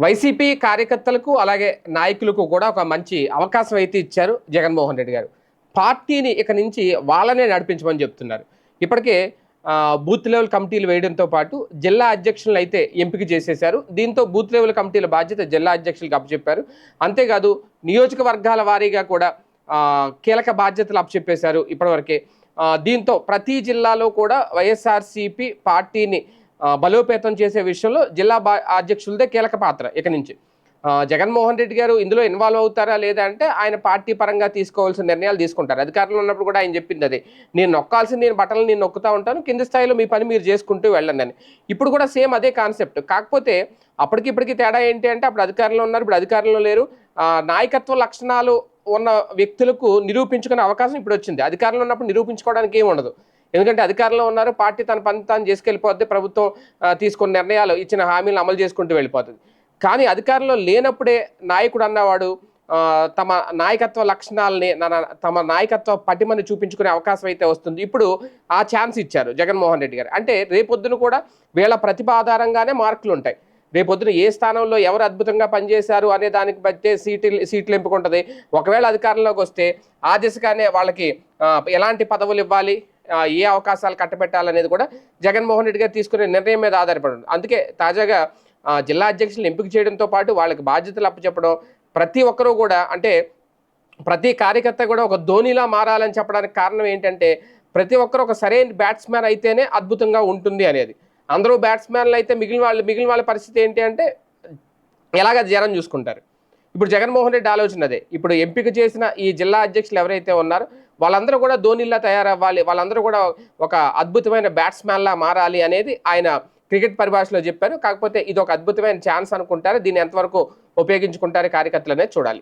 YCP కార్యకర్తలకు అలాగే నాయకులకు కూడా ఒక మంచి అవకాశం అయితే ఇచ్చారు జగన్మోహన్ రెడ్డి గారు. పార్టీని ఇక నుంచి వాళ్ళనే నడిపించమని చెప్తున్నారు. ఇప్పటికే బూత్ లెవెల్ కమిటీలు వేయడంతో పాటు జిల్లా అధ్యక్షులను అయితే ఎంపిక చేసేశారు. దీంతో బూత్ లెవెల్ కమిటీల బాధ్యత జిల్లా అధ్యక్షులకు అప్పచెప్పారు. అంతేకాదు నియోజకవర్గాల వారీగా కూడా కీలక బాధ్యతలు అప్పచెప్పేశారు ఇప్పటివరకే. దీంతో ప్రతి జిల్లాలో కూడా వైఎస్ఆర్సీపీ పార్టీని బలోపేతం చేసే విషయంలో జిల్లా అధ్యక్షులదే కీలక పాత్ర. ఇక నుంచి జగన్మోహన్ రెడ్డి గారు ఇందులో ఇన్వాల్వ్ అవుతారా లేదా అంటే ఆయన పార్టీ పరంగా తీసుకోవాల్సిన నిర్ణయాలు తీసుకుంటారు. అధికారంలో ఉన్నప్పుడు కూడా ఆయన చెప్పింది అదే, నేను నొక్కాల్సింది నేను బట్టలు నేను నొక్కుతా ఉంటాను, కింది స్థాయిలో మీ పని మీరు చేసుకుంటూ వెళ్ళండి అని. ఇప్పుడు కూడా సేమ్ అదే కాన్సెప్ట్. కాకపోతే అప్పటికిప్పటికీ తేడా ఏంటి అంటే అప్పుడు అధికారంలో ఉన్నారు, ఇప్పుడు అధికారంలో లేరు. నాయకత్వ లక్షణాలు ఉన్న వ్యక్తులకు నిరూపించుకునే అవకాశం ఇప్పుడు వచ్చింది. అధికారంలో ఉన్నప్పుడు నిరూపించుకోవడానికి ఏమి ఉండదు. ఎందుకంటే అధికారంలో ఉన్నారు, పార్టీ తన పని తాను చేసుకెళ్ళిపోద్ది, ప్రభుత్వం తీసుకున్న నిర్ణయాలు ఇచ్చిన హామీలను అమలు చేసుకుంటూ వెళ్ళిపోతుంది. కానీ అధికారంలో లేనప్పుడే నాయకుడు అన్నవాడు తమ నాయకత్వ లక్షణాలని తమ నాయకత్వ పటిమని చూపించుకునే అవకాశం అయితే వస్తుంది. ఇప్పుడు ఆ ఛాన్స్ ఇచ్చారు జగన్మోహన్ రెడ్డి గారు. అంటే రేపొద్దున కూడా వీళ్ళ ప్రతిభ ఆధారంగానే మార్కులు ఉంటాయి. రేపొద్దున ఏ స్థానంలో ఎవరు అద్భుతంగా పనిచేశారు అనే దానికి బట్టే సీట్లు ఎంపుకుంటుంది. ఒకవేళ అధికారంలోకి వస్తే ఆ దిశగానే వాళ్ళకి ఎలాంటి పదవులు ఇవ్వాలి, ఏ అవకాశాలు కట్టబెట్టాలనేది కూడా జగన్మోహన్ రెడ్డి గారు తీసుకునే నిర్ణయం మీద ఆధారపడి ఉంది. అందుకే తాజాగా జిల్లా అధ్యక్షులను ఎంపిక చేయడంతో పాటు వాళ్ళకి బాధ్యతలు అప్పచెప్పడం, ప్రతి ఒక్కరూ కూడా అంటే ప్రతి కార్యకర్త కూడా ఒక ధోనిలా మారాలని చెప్పడానికి కారణం ఏంటంటే ప్రతి ఒక్కరు ఒక సరైన బ్యాట్స్మెన్ అయితేనే అద్భుతంగా ఉంటుంది అనేది. అందరూ బ్యాట్స్మెన్లు అయితే మిగిలిన వాళ్ళ పరిస్థితి ఏంటి అంటే ఎలాగ జనం చూసుకుంటారు. ఇప్పుడు జగన్మోహన్ రెడ్డి ఆలోచన అదే. ఇప్పుడు ఎంపిక చేసిన ఈ జిల్లా అధ్యక్షులు ఎవరైతే ఉన్నారో వాళ్ళందరూ కూడా ధోనిలా తయారవ్వాలి, వాళ్ళందరూ కూడా ఒక అద్భుతమైన బ్యాట్స్మెన్లా మారాలి అనేది ఆయన క్రికెట్ పరిభాషలో చెప్పారు. కాకపోతే ఇది ఒక అద్భుతమైన ఛాన్స్ అనుకుంటారు. దీన్ని ఎంతవరకు ఉపయోగించుకుంటారు కార్యకర్తలు అనేది చూడాలి.